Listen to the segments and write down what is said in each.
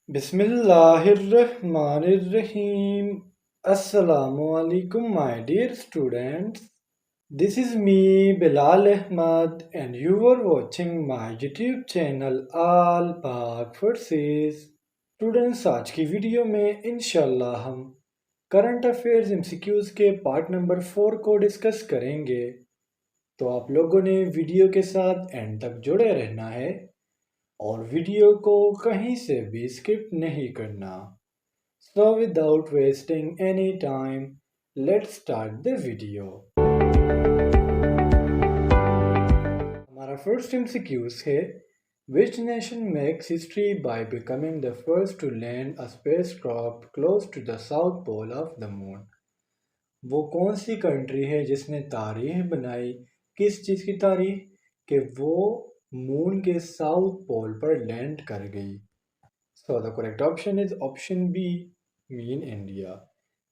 Bismillahirrahmanirrahim. Assalamu alaikum, my dear students. This is me, Bilal Ahmad, and you are watching my YouTube channel All Pak Verses. Students आज की video में इंशाल्लाह हम current affairs MCQs के part number 4 को discuss करेंगे। तो आप लोगों ने वीडियो के साथ एंड तक जुड़े रहना है और वीडियो को कहीं से भी स्किप नहीं करना। So without wasting any time, let's start the video. हमारा फर्स्ट एमसीक्यूज है, Which nation makes history by becoming the first to land a spacecraft close to the south pole of the moon? वो कौन सी country है जिसने तारीख बनाई, किस चीज़ की तारीख, कि वो मून के साउथ पोल पर लैंड कर गई। So the correct option is option B, mean India.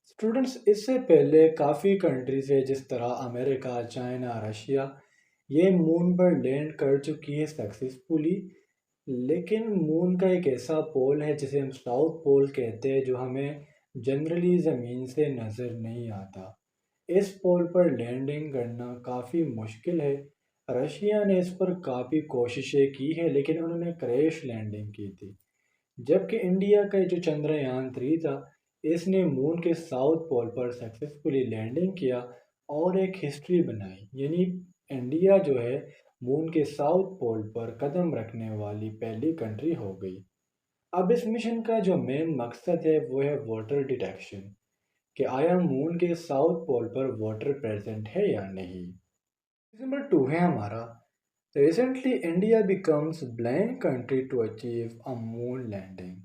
Students, इससे पहले काफ़ी कंट्रीज है जिस तरह अमेरिका, चाइना, रशिया, ये मून पर लैंड कर चुकी है सक्सेसफुली। लेकिन मून का एक ऐसा पोल है जिसे हम साउथ पोल कहते हैं, जो हमें जनरली ज़मीन से नज़र नहीं आता। इस पोल पर लैंडिंग करना काफ़ी मुश्किल है। रशिया ने इस पर काफ़ी कोशिशें की है लेकिन उन्होंने क्रैश लैंडिंग की थी। जबकि इंडिया का जो चंद्रयान 3 था, इसने मून के साउथ पोल पर सक्सेसफुली लैंडिंग किया और एक हिस्ट्री बनाई। यानी इंडिया जो है मून के साउथ पोल पर कदम रखने वाली पहली कंट्री हो गई। अब इस मिशन का जो मेन मकसद है वो है वाटर डिटेक्शन, कि आया मून के साउथ पोल पर वाटर प्रेजेंट है या नहीं। नंबर 2 है हमारा, recently India becomes blank country to achieve a moon landing.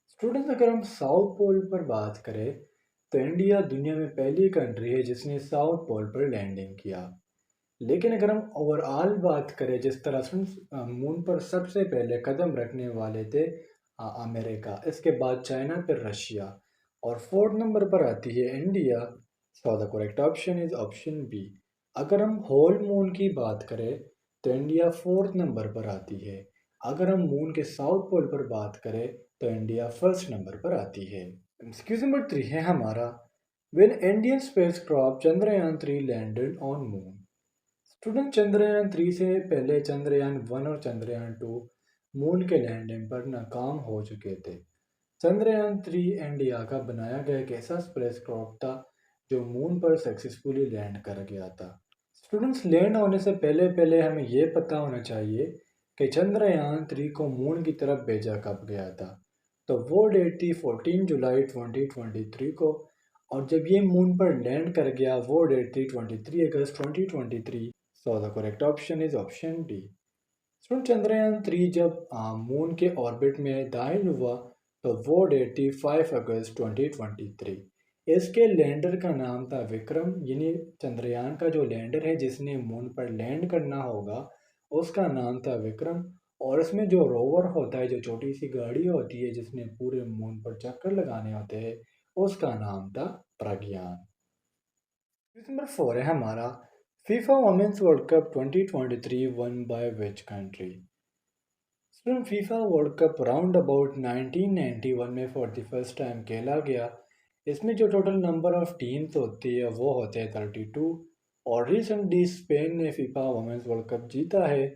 Students, अगर हम साउथ पोल पर बात करें तो इंडिया दुनिया में पहली कंट्री है जिसने साउथ पोल पर लैंडिंग किया। लेकिन अगर हम ओवरऑल बात करें, जिस तरह से मून पर सबसे पहले कदम रखने वाले थे अमेरिका, इसके बाद चाइना, फिर रशिया और फोर्थ नंबर पर आती है India. So the correct option is option B. अगर हम होल मून की बात करें तो इंडिया फोर्थ नंबर पर आती है। अगर हम मून के साउथ पोल पर बात करें तो इंडिया फर्स्ट नंबर पर आती है। एक्सक्यूज नंबर 3 है हमारा, when Indian spacecraft Chandrayaan 3 landed on moon. Student, Chandrayaan 3 से पहले चंद्रयान 1 और चंद्रयान 2 मून के लैंडिंग पर नाकाम हो चुके थे। चंद्रयान 3 इंडिया का बनाया गया एक ऐसा स्पेसक्राफ्ट था जो मून पर सक्सेसफुली लैंड कर गया था। स्टूडेंट्स, लैंड होने से पहले पहले हमें यह पता होना चाहिए कि चंद्रयान 3 को मून की तरफ भेजा कब गया था। तो वो डेट थी 14 जुलाई 2023 को, और जब ये मून पर लैंड कर गया वो डेट थी 23 अगस्त 2023। सो the correct option is option D. Student, Chandrayaan 3 जब मून के ऑर्बिट में दाखिल हुआ तो वो डेट थी 5 अगस्त 2023। इसके लैंडर का नाम था विक्रम, यानी चंद्रयान का जो लैंडर है जिसने मून पर लैंड करना होगा उसका नाम था विक्रम। और इसमें जो रोवर होता है, जो छोटी सी गाड़ी होती है जिसने पूरे मून पर चक्कर लगाने होते हैं, उसका नाम था प्रज्ञान। नंबर 4 है हमारा, FIFA women's world cup 2023 won by which country. FIFA world cup round about 1991 में फॉर द फर्स्ट टाइम खेला गया। इसमें जो टोटल नंबर ऑफ टीम्स होती है वो होते हैं 32, और रिसेंटली स्पेन ने फीफा वुमेन्स वर्ल्ड कप जीता है।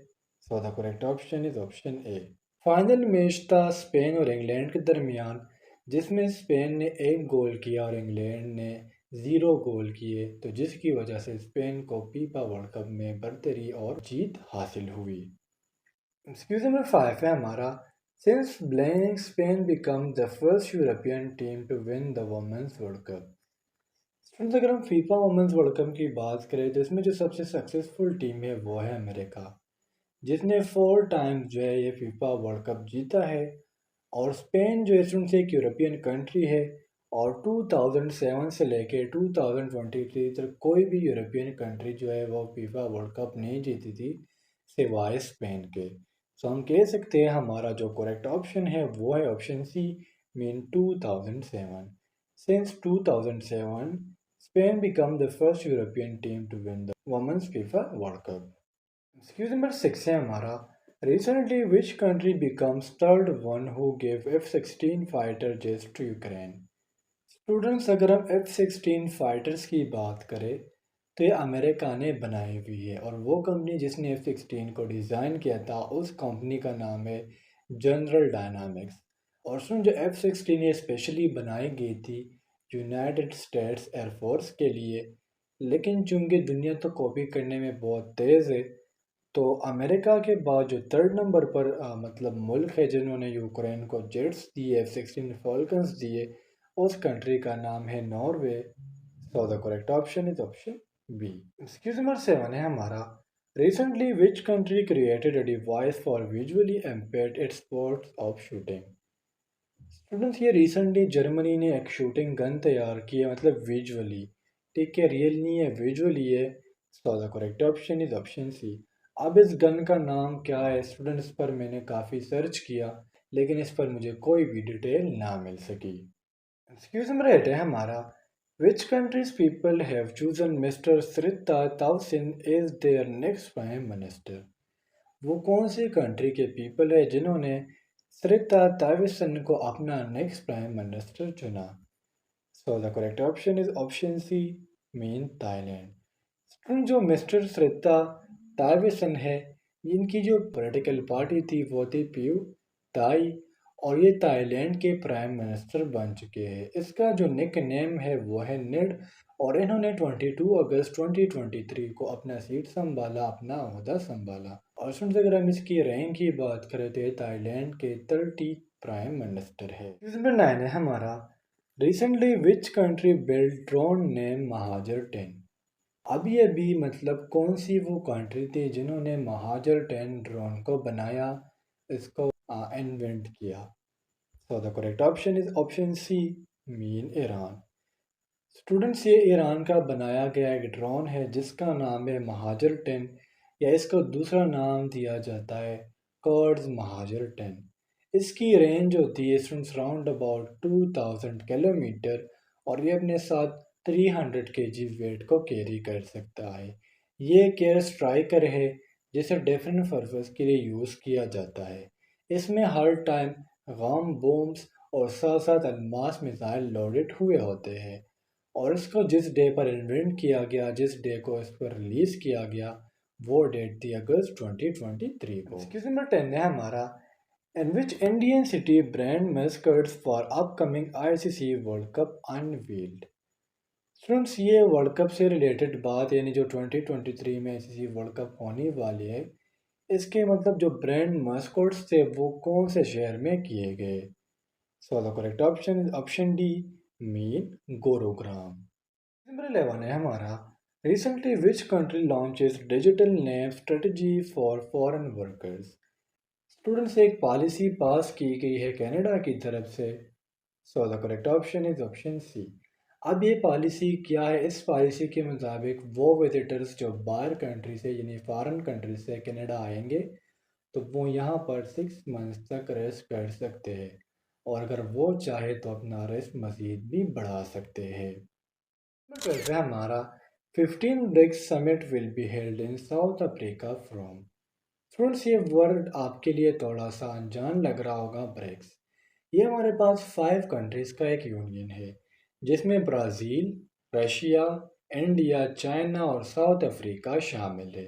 So the correct option is option A. Final match था स्पेन और इंग्लैंड के दरमियान, जिसमें स्पेन ने एक गोल किया और इंग्लैंड ने 0 गोल किए, तो जिसकी वजह से स्पेन को फीफा वर्ल्ड कप में बरतरी और जीत हासिल हुई। एक्सक्यूज नंबर 5 है हमारा, since blank Spain become the first European team to win the women's world cup. Students, अगर हम फीफा वुमेन्स वर्ल्ड कप की बात करें तो इसमें जो सबसे सक्सेसफुल टीम है वो है अमेरिका, जिसने 4 टाइम्स जो है ये फीफा वर्ल्ड कप जीता है। और स्पेन जो है स्टूडेंट्स एक यूरोपियन कंट्री है, और 2007 से लेके 2023 तक कोई भी यूरोपियन कंट्री जो है वो फीफा वर्ल्ड कप नहीं जीती थी सिवाय स्पेन के। सो हम कह सकते हैं हमारा जो करेक्ट ऑप्शन है वो है option C, mean 2007। Since 2007 Spain become the first European team to win the women's FIFA world cup. Excuse number 6 है हमारा, Recently, which country becomes third one who gave F-16 fighter jets to Ukraine? Students अगर हम F-16 fighters की बात करें तो ये America ने बनाई हुई है और वो कंपनी जिसने F-16 को डिज़ाइन किया था उस कंपनी का नाम है जनरल डायनामिक्स। और सुन जो F-16 ये स्पेशली बनाई गई थी यूनाइटेड स्टेट्स एयरफोर्स के लिए, लेकिन चूंकि दुनिया तो कॉपी करने में बहुत तेज़ है तो अमेरिका के बाद जो थर्ड नंबर पर मतलब मुल्क है जिन्होंने यूक्रेन को जेट्स दिए F-16 फॉल्कन्स दिए, उस कंट्री का नाम है Norway. So the correct option is option B. Excuse number 7 है हमारा, recently which country created a device for visually impaired its sports of shooting? Students ये रिसेंटली जर्मनी ने एक शूटिंग गन तैयार की है, मतलब विजुअली, ठीक है, रियल नहीं है, विजुअली है। So the correct option is option C. अब इस गन का नाम क्या है स्टूडेंट्स, पर मैंने काफ़ी सर्च किया लेकिन इस पर मुझे कोई भी डिटेल ना मिल सकी। एक्सक्यूज नंबर 8 है हमारा, which countries people have chosen mister सरिता ताउसिन as their next prime minister? वो कौन सी कंट्री के पीपल है जिन्होंने सरिता ताविसन को अपना नेक्स्ट प्राइम मिनिस्टर चुना? So the correct option is option C, mean Thailand. जो मिस्टर सरिता ताविसन है, इनकी जो पॉलिटिकल पार्टी थी वो थी पीयू ताई, और ये ताइलैंड के प्राइम मिनिस्टर बन चुके हैं। इसका जो निक नेम है वो है निड, और इन्होंने 22 अगस्त 2023 को अपना सीट संभाला, अपना ओहदा संभाला। और सुन अगर हम इसकी रैंक की बात करें तो ये ताइलैंड के 30 प्राइम मिनिस्टर है। नंबर 9 है हमारा, recently which country build drone name महाजर 10? अभी अभी मतलब कौन सी वो कंट्री थी जिन्होंने महाजर 10 ड्रोन को बनाया, इसको इन्वेंट किया? So the correct option is option C, mean Iran. Students ये ईरान का बनाया गया एक ड्रोन है जिसका नाम है महाजर 10, या इसको दूसरा नाम दिया जाता है कर्ड्स महाजर 10। इसकी रेंज होती है स्टूडेंट्स राउंड अबाउट 2000 किलोमीटर, और ये अपने साथ 300 केजी वेट को कैरी कर सकता है। ये एक एयर स्ट्राइकर है जिसे डिफरेंट पर्पस के लिए यूज़ किया जाता है। इसमें हर टाइम गम बॉम्ब्स और साथ साथ अलमास मिसाइल लोडेड हुए होते हैं। और इसको जिस डे पर इन्वेंट किया गया, जिस डे को इस पर रिलीज़ किया गया, वो डेट थी अगस्त 2023 को। एक्सक्यूज नंबर 10 है हमारा, in which Indian city brand mascots for upcoming ICC world cup unveiled? Students ये वर्ल्ड कप से रिलेटेड बात, यानी जो 2023 में आईसीसी वर्ल्ड कप होने वाली है, इसके मतलब जो ब्रांड मस्कट्स थे वो कौन से शहर में किए गए? So the correct option is option D, mean Gurugram. Number 11 है हमारा, recently which country launches digital name strategy for foreign workers? Students एक पॉलिसी पास की गई है कनाडा की तरफ से। So the correct option is option C. अब ये पॉलिसी क्या है, इस पॉलिसी के मुताबिक वो विजिटर्स जो बाहर कंट्री से यानी फॉरेन कंट्री से कनाडा आएंगे तो वो यहाँ पर 6 मंथ्स तक रेस्ट कर सकते हैं, और अगर वो चाहे तो अपना रेस्ट मज़ीद भी बढ़ा सकते हैं। नंबर 12 है हमारा, 15 BRICS summit will be held in South Africa from? Friends ये वर्ड आपके लिए थोड़ा सा अनजान लग रहा होगा। ब्रिक्स ये हमारे पास 5 कंट्रीज़ का एक यूनियन है जिसमें ब्राज़ील, रशिया, इंडिया, चाइना और साउथ अफ्रीका शामिल है।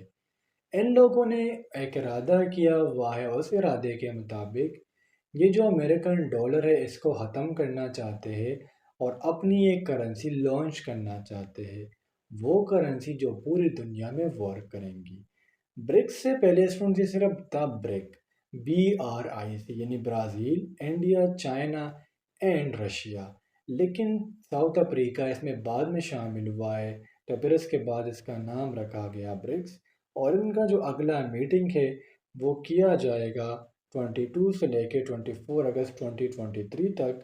इन लोगों ने एक इरादा किया हुआ है, उस इरादे के मुताबिक ये जो अमेरिकन डॉलर है इसको ख़त्म करना चाहते हैं और अपनी एक करेंसी लॉन्च करना चाहते हैं, वो करेंसी जो पूरी दुनिया में वर्क करेंगी। ब्रिक्स से पहले स्टूडेंट ये सिर्फ था ब्रिक, BRIC, यानी Brazil, India, China and Russia, लेकिन साउथ अफ्रीका इसमें बाद में शामिल हुआ है, तो फिर इसके बाद इसका नाम रखा गया ब्रिक्स। और इनका जो अगला मीटिंग है वो किया जाएगा 22 से लेके 24 अगस्त 2023 तक।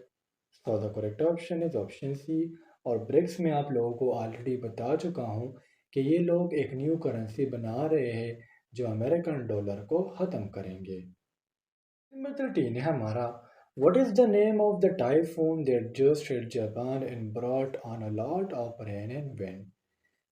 So the correct option is option C. और ब्रिक्स में आप लोगों को ऑलरेडी बता चुका हूँ कि ये लोग एक न्यू करेंसी बना रहे हैं जो अमेरिकन डॉलर को ख़त्म करेंगे। नंबर 13 है हमारा, what is the name of the typhoon that just hit Japan and brought on a lot of rain and wind?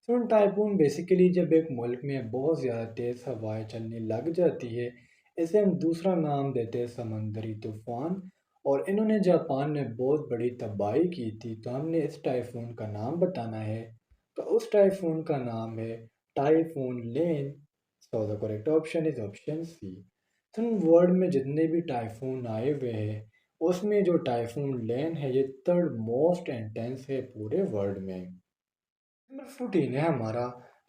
Soon typhoon basically जब एक मुल्क में बहुत ज़्यादा तेज़ हवाएं चलने लग जाती है, इसे हम दूसरा नाम देते हैं समंदरी तूफान। और इन्होंने जापान में बहुत बड़ी तबाही की थी, तो हमने इस टाइफून का नाम बताना है। तो उस टाइफून का नाम है typhoon Lan. So the correct option is option C. तो वर्ल्ड में जितने भी टाइफून आए हुए हैं, उसमें जो टाइफून लेन है ये थर्ड मोस्ट इंटेंस है पूरे वर्ल्ड में। नंबर 14 है हमारा,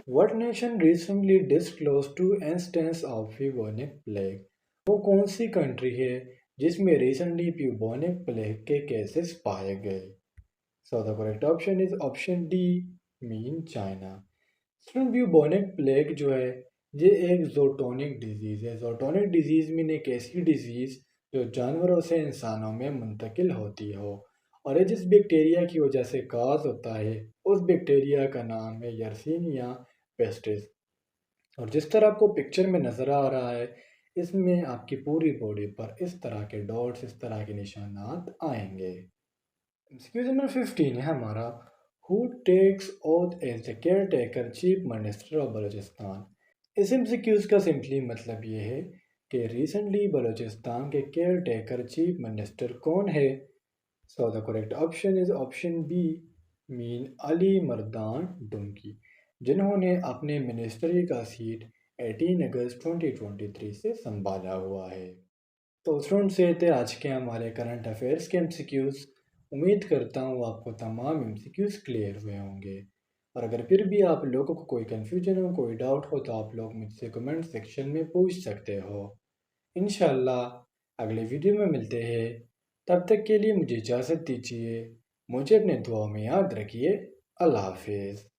what nation recently disclose to instance of bubonic plague. वो कौन सी कंट्री है जिसमें रिसेंटली ब्यूबोनिक प्लेग के केसेस पाए गए। So the correct option is option D, mean China. Student bubonic plague जो है ये एक जोटोनिक डिजीज़ है। जोटोनिक डिजीज़ मीन एक ऐसी डिजीज़ जो जानवरों से इंसानों में मुंतकिल होती हो, और ये जिस बैक्टीरिया की वजह से काज होता है उस बैक्टीरिया का नाम है यर्सीनिया पेस्टिस। और जिस तरह आपको पिक्चर में नज़र आ रहा है, इसमें आपकी पूरी बॉडी पर इस तरह के डॉट्स, इस तरह के निशानात आएंगे। एक्सक्यूज नंबर 15 है हमारा, who takes oath as the caretaker chief minister of Balochistan. इस एमसीक्यूज का सिंपली मतलब ये है कि रिसेंटली बलूचिस्तान के केयर टेकर चीफ मिनिस्टर कौन है। So the correct option is option B, mean Ali Mardan Domki, जिन्होंने अपने मिनिस्ट्री का सीट 18 अगस्त 2023 से संभाला हुआ है। तो स्टूडेंट्स ये थे आज के हमारे करंट अफेयर्स के एमसीक्यूज़। उम्मीद करता हूँ आपको तमाम एमसीक्यूज़ क्लियर हुए होंगे। और अगर फिर भी आप लोगों को कोई कन्फ्यूजन हो, कोई डाउट हो, तो आप लोग मुझसे कमेंट सेक्शन में पूछ सकते हो। इंशाल्लाह अगले वीडियो में मिलते हैं। तब तक के लिए मुझे इजाज़त दीजिए। मुझे अपने दुआ में याद रखिए। अल्लाह हाफिज़।